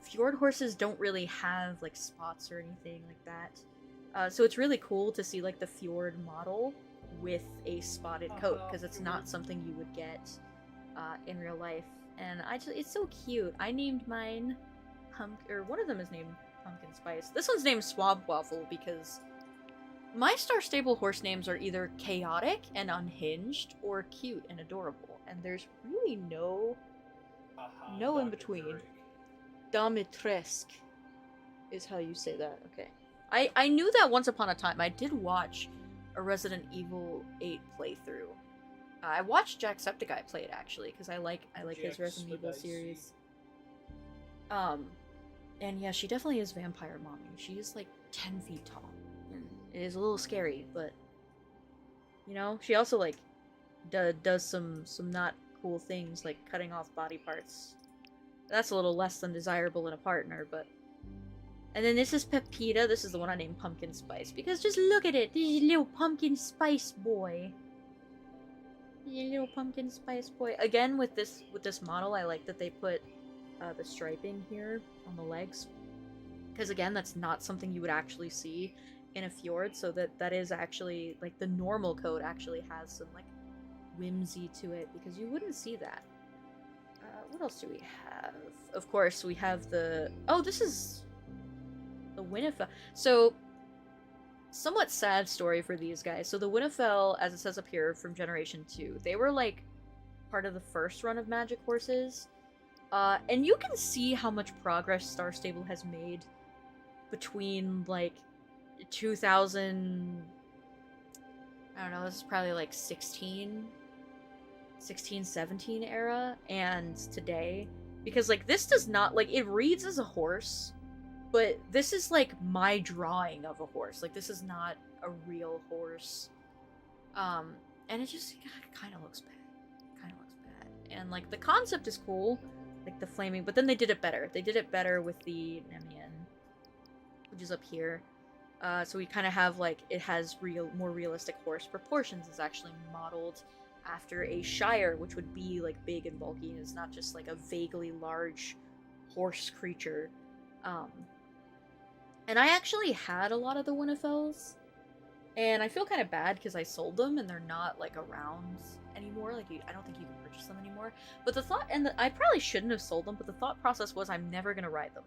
Fjord horses don't really have, like, spots or anything like that. So it's really cool to see, like, the Fjord model with a spotted coat, because it's not something you would get in real life. And it's so cute. I named mine one of them is named Pumpkin Spice. This one's named Swab Waffle because my Star Stable horse names are either chaotic and unhinged or cute and adorable, and there's really no in between. Domitresque is how you say that. Okay. I knew that once upon a time. I did watch a Resident Evil 8 playthrough. I watched Jacksepticeye play it, actually, because I like his Resident Evil series. And yeah, she definitely is vampire mommy. She is like 10 feet tall. And it is a little scary, but you know, she also like does some not cool things, like cutting off body parts. That's a little less than desirable in a partner, but. And then this is Pepita. This is the one I named Pumpkin Spice, because just look at it. This is a little pumpkin spice boy. A little pumpkin spice boy. Again, with this model, I like that they put the striping here on the legs, because again, that's not something you would actually see in a Fjord. So that is actually, like, the normal coat actually has some like whimsy to it, because you wouldn't see that. What else do we have? Of course, we have the this is the Winnefell. So, somewhat sad story for these guys. So the Winnefell, as it says up here, from Generation 2, they were like part of the first run of Magic horses. And you can see how much progress Star Stable has made between like 2000, I don't know, this is probably like 16, 17 era and today. Because like this does not, like, it reads as a horse, but this is like my drawing of a horse. Like, this is not a real horse. And it just kind of looks bad. And like the concept is cool, like the flaming, but then they did it better. They did it better with the Nemean, which is up here. So we kind of have, like, it has more realistic horse proportions. It's actually modeled after a Shire, which would be like big and bulky, and it's not just like a vaguely large horse creature. And I actually had a lot of the Winnefells, and I feel kind of bad because I sold them and they're not like around anymore. Like, I don't think you can purchase them anymore. But the thought, and I probably shouldn't have sold them, but the thought process was I'm never gonna ride them.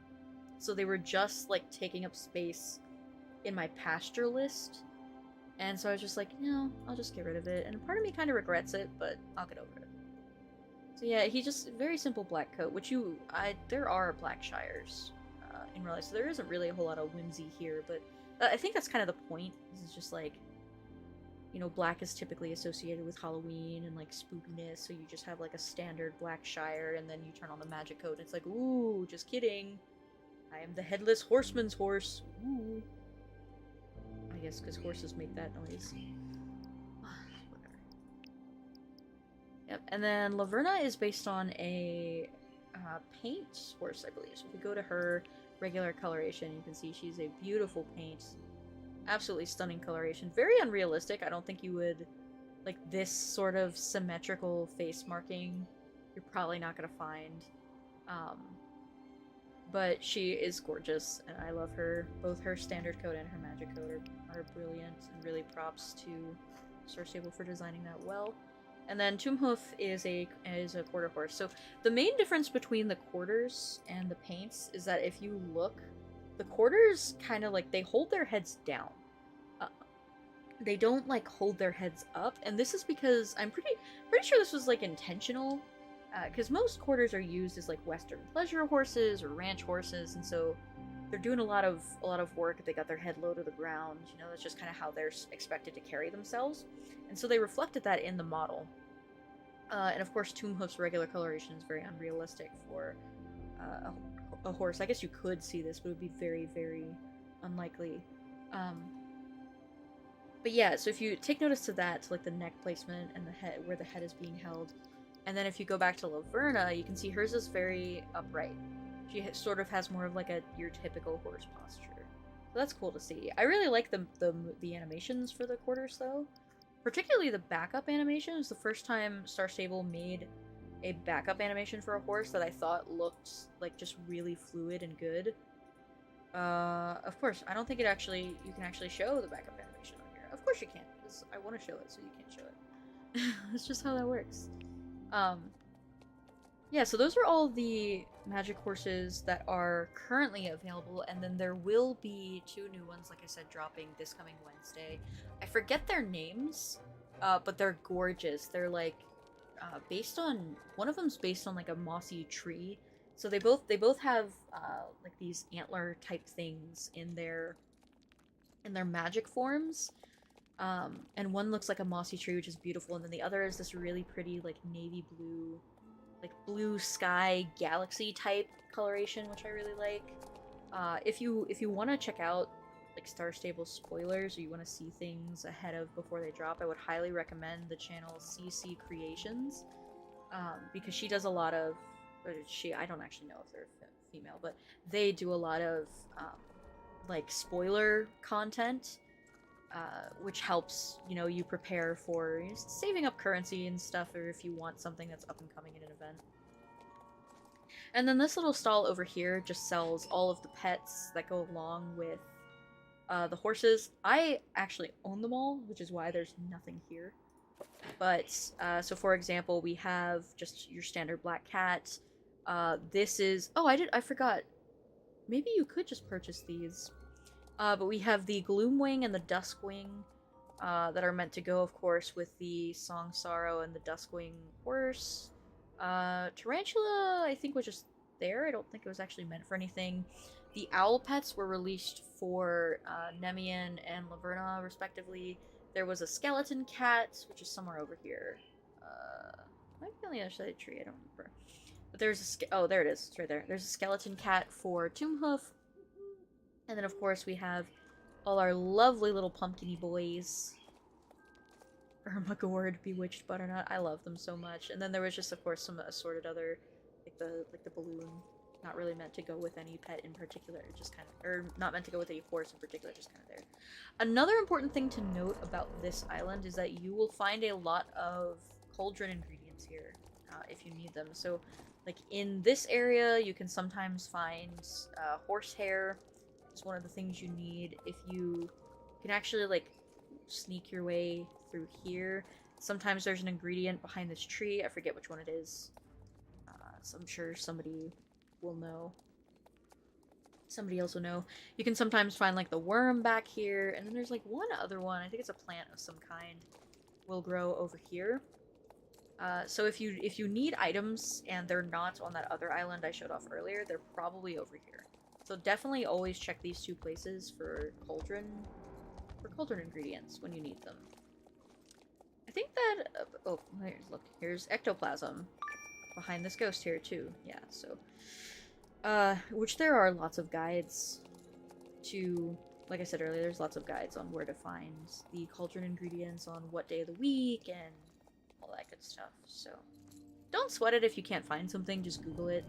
So they were just like taking up space in my pasture list. And so I was just like, no, I'll just get rid of it. And part of me kind of regrets it, but I'll get over it. So yeah, he just very simple black coat, which there are black shires in real life, so there isn't really a whole lot of whimsy here. But I think that's kind of the point. This is just like, you know, black is typically associated with Halloween and like spookiness, so you just have like a standard black shire, and then you turn on the magic coat, and it's like, ooh, just kidding. I am the headless horseman's horse. Ooh. I guess because horses make that noise. Whatever. Yep, and then Laverna is based on a paint horse, I believe. So if we go to her regular coloration, you can see she's a beautiful paint. Absolutely stunning coloration. Very unrealistic. I don't think you would, like, this sort of symmetrical face marking, you're probably not going to find. But she is gorgeous, and I love her. Both her standard coat and her magic coat are brilliant, and really props to Star Stable for designing that well. And then Tombhoof is a quarter horse. So the main difference between the quarters and the paints is that if you look, the quarters kind of like, they hold their heads down. They don't like hold their heads up, and this is because I'm pretty sure this was like intentional. Because most quarters are used as like Western pleasure horses or ranch horses, and so they're doing a lot of work. They got their head low to the ground. You know, that's just kind of how they're expected to carry themselves, and so they reflected that in the model. And of course, Tombhoof's regular coloration is very unrealistic for a horse. I guess you could see this, but it would be very, very unlikely. But yeah, so if you take notice to that, to like the neck placement and the head, where the head is being held. And then if you go back to Laverna, you can see hers is very upright. She sort of has more of like your typical horse posture. So that's cool to see. I really like the animations for the quarters though. Particularly the backup animation. It was the first time Star Stable made a backup animation for a horse that I thought looked like just really fluid and good. Of course, I don't think you can actually show the backup animation on here. Of course you can't, because I want to show it, so you can't show it. That's just how that works. Yeah, so those are all the magic horses that are currently available, and then there will be 2 new ones, like I said, dropping this coming Wednesday. I forget their names, but they're gorgeous. They're like one of them's based on like a mossy tree. So they both have like these antler type things in their magic forms. And one looks like a mossy tree, which is beautiful, and then the other is this really pretty like navy blue, like blue sky galaxy type coloration, which I really like. If you want to check out like Star Stable spoilers, or you want to see things ahead of before they drop, I would highly recommend the channel CC Creations, because she does a lot of, I don't actually know if they're female, but they do a lot of like spoiler content. Which helps, you know, you prepare for saving up currency and stuff, or if you want something that's up and coming in an event. And then this little stall over here just sells all of the pets that go along with the horses. I actually own them all, which is why there's nothing here. But, so for example, we have just your standard black cat. This is... Oh, I forgot. Maybe you could just purchase these. But we have the Gloomwing and the Duskwing that are meant to go, of course, with the Song Sorrow and the Duskwing horse. Tarantula, I think, was just there. I don't think it was actually meant for anything. The owl pets were released for Nemian and Laverna, respectively. There was a skeleton cat, which is somewhere over here. Might be on the other side of the tree, I don't remember. But there's oh, there it is. It's right there. There's a skeleton cat for Tombhoof. And then, of course, we have all our lovely little pumpkin-y boys. Ermagord, Bewitched Butternut. I love them so much. And then there was just, of course, some assorted other, like the balloon. Not really meant to go with any pet in particular. Just kind of, or not meant to go with any horse in particular, just kind of there. Another important thing to note about this island is that you will find a lot of cauldron ingredients here, if you need them. So, like, in this area, you can sometimes find horsehair. It's one of the things you need. If you can actually like sneak your way through here. Sometimes there's an ingredient behind this tree. I forget which one it is. So I'm sure somebody will know. Somebody else will know. You can sometimes find like the worm back here, and then there's like one other one. I think it's a plant of some kind. Will grow over here. So if you need items and they're not on that other island I showed off earlier, they're probably over here. So definitely always check these two places for cauldron ingredients when you need them. I think that oh, here's ectoplasm behind this ghost here too. Yeah, so which there are lots of guides to, like I said earlier, there's lots of guides on where to find the cauldron ingredients, on what day of the week, and all that good stuff. So don't sweat it if you can't find something, just Google it.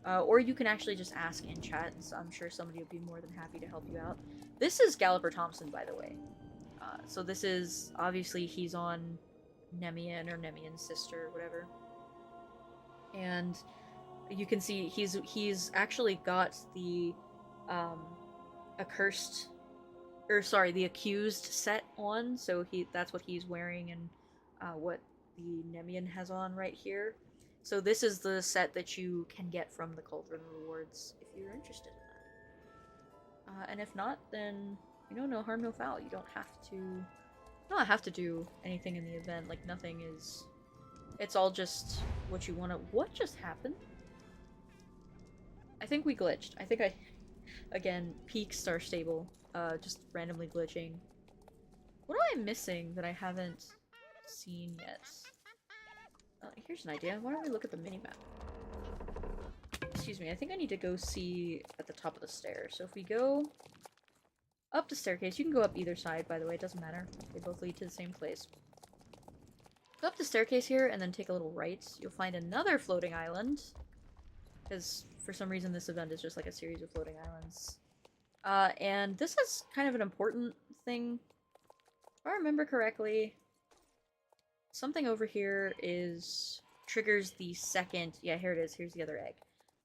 Or you can actually just ask in chat, and so I'm sure somebody would be more than happy to help you out. This is Galloper Thompson, by the way. So this is, obviously, he's on Nemian, or Nemian's sister, or whatever. And you can see he's actually got the accursed, or sorry, the accused set on, so that's what he's wearing, and what the Nemian has on right here. So this is the set that you can get from the Cauldron rewards if you're interested in that. And if not, then you know, no harm, no foul. You don't have to do anything in the event. Like nothing is. It's all just what you want to. What just happened? I think we glitched. I think again, peak star stable, just randomly glitching. What am I missing that I haven't seen yet? Here's an idea. Why don't we look at the minimap? Excuse me, I think I need to go see at the top of the stairs. So if we go up the staircase, you can go up either side, by the way, it doesn't matter. They both lead to the same place. Go up the staircase here, and then take a little right. You'll find another floating island. Because for some reason this event is just like a series of floating islands. And this is kind of an important thing. If I remember correctly, something over here triggers the second, yeah, here it is, here's the other egg.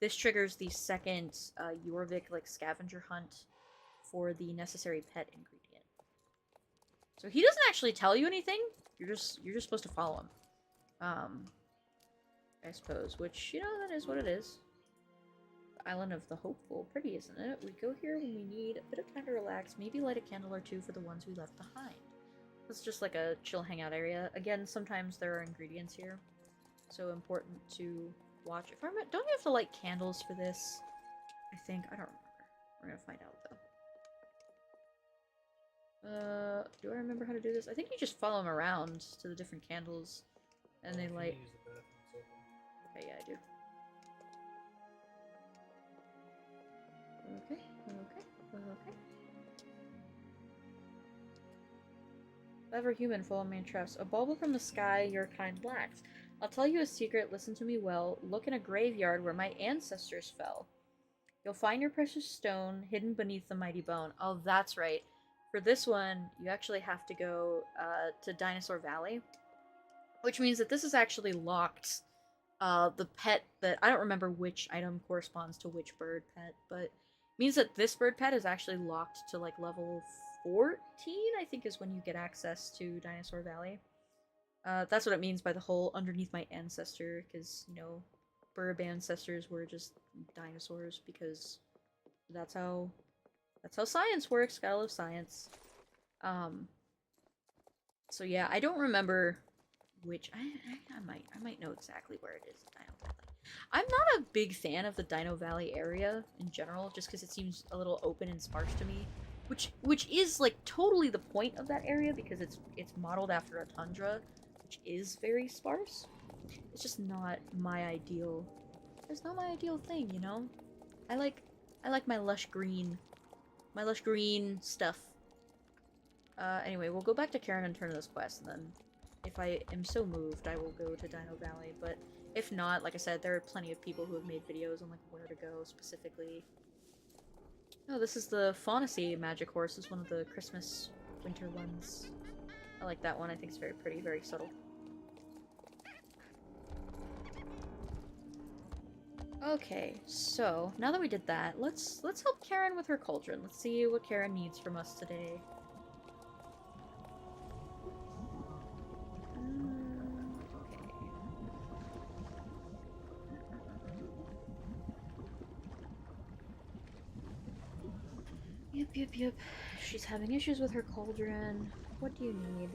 This triggers the second Jorvik like scavenger hunt for the necessary pet ingredient. So he doesn't actually tell you anything. You're just supposed to follow him. I suppose, which, you know, that is what it is. The Island of the Hopeful. Pretty, isn't it? We go here when we need a bit of time to relax, maybe light a candle or two for the ones we left behind. It's just like a chill hangout area. Again, sometimes there are ingredients here, so important to watch. If I remember, don't you have to light candles for this? I think. I don't remember. We're gonna find out though. Do I remember how to do this? I think you just follow them around to the different candles, and they light. Okay, yeah, I do. Okay. Clever human, follow me and trust. A bauble from the sky your kind lacks. I'll tell you a secret, listen to me well. Look in a graveyard where my ancestors fell. You'll find your precious stone hidden beneath the mighty bone. Oh, that's right. For this one, you actually have to go to Dinosaur Valley. Which means that this is actually locked. The pet that... I don't remember which item corresponds to which bird pet, but... means that this bird pet is actually locked to like level 14, I think, is when you get access to Dinosaur Valley. That's what it means by the whole underneath my ancestor, because, you know, bird ancestors were just dinosaurs, because that's how science works. Gotta love science. So yeah, I don't remember which... I might know exactly where it is in Dino Valley. I'm not a big fan of the Dino Valley area in general, just because it seems a little open and sparse to me. Which is like totally the point of that area, because it's modeled after a tundra, which is very sparse. It's just not my ideal. It's not my ideal thing, you know. I like my lush green stuff. Anyway, we'll go back to Karen and turn to this quest, and then if I am so moved, I will go to Dino Valley. But if not, like I said, there are plenty of people who have made videos on like where to go specifically. Oh, this is the Faunasy magic horse. It's one of the Christmas winter ones. I like that one. I think it's very pretty, very subtle. Okay, so now that we did that, let's help Karen with her cauldron. Let's see what Karen needs from us today. Yep. She's having issues with her cauldron. What do you need?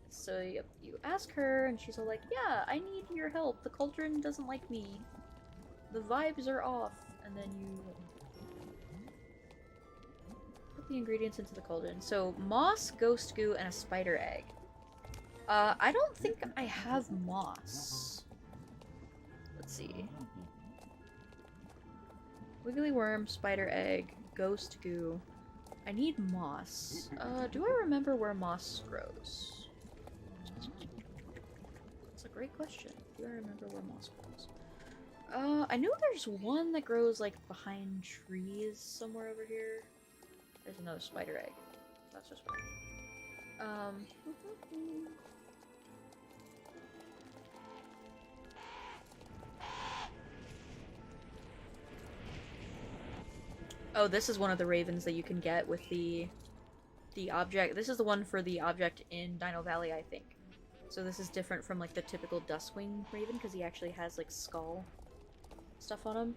So you ask her, and she's all like, yeah, I need your help. The cauldron doesn't like me. The vibes are off. And then you put the ingredients into the cauldron. So moss, ghost goo, and a spider egg. I don't think I have moss. Let's see. Wiggly worm, spider egg, ghost goo. I need moss. Do I remember where moss grows? That's a great question. Do I remember where moss grows? I know there's one that grows, like, behind trees somewhere over here. There's another spider egg. That's just one. Oh, this is one of the ravens that you can get with the object. This is the one for the object in Dino Valley, I think. So this is different from like the typical Dustwing Raven because he actually has like skull stuff on him,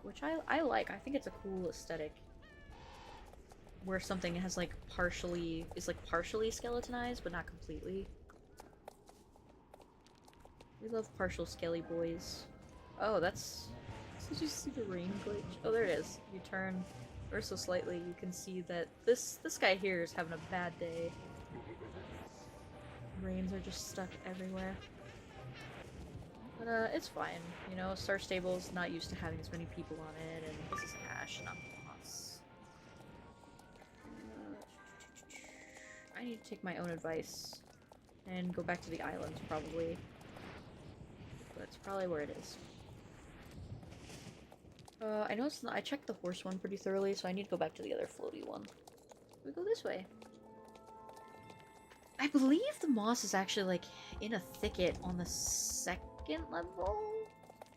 which I like. I think it's a cool aesthetic where something has like partially skeletonized but not completely. We love partial skelly boys. Oh, that's. Did you see the rain glitch? Oh, there it is. You turn ever so slightly, you can see that this guy here is having a bad day. Rains are just stuck everywhere. But it's fine. You know, Star Stable's not used to having as many people on it, and this is ash, not moss. I need to take my own advice and go back to the islands, probably. That's probably where it is. I know it's not, I checked the horse one pretty thoroughly, so I need to go back to the other floaty one. We go this way. I believe the moss is actually, like, in a thicket on the second level?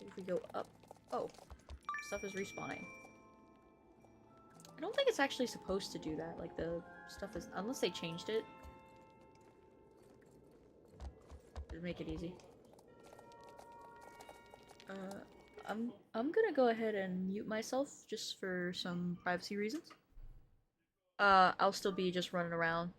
If we go up... Oh. Stuff is respawning. I don't think it's actually supposed to do that. Like, the stuff is... Unless they changed it. It'd make it easy. I'm gonna go ahead and mute myself just for some privacy reasons. I'll still be just running around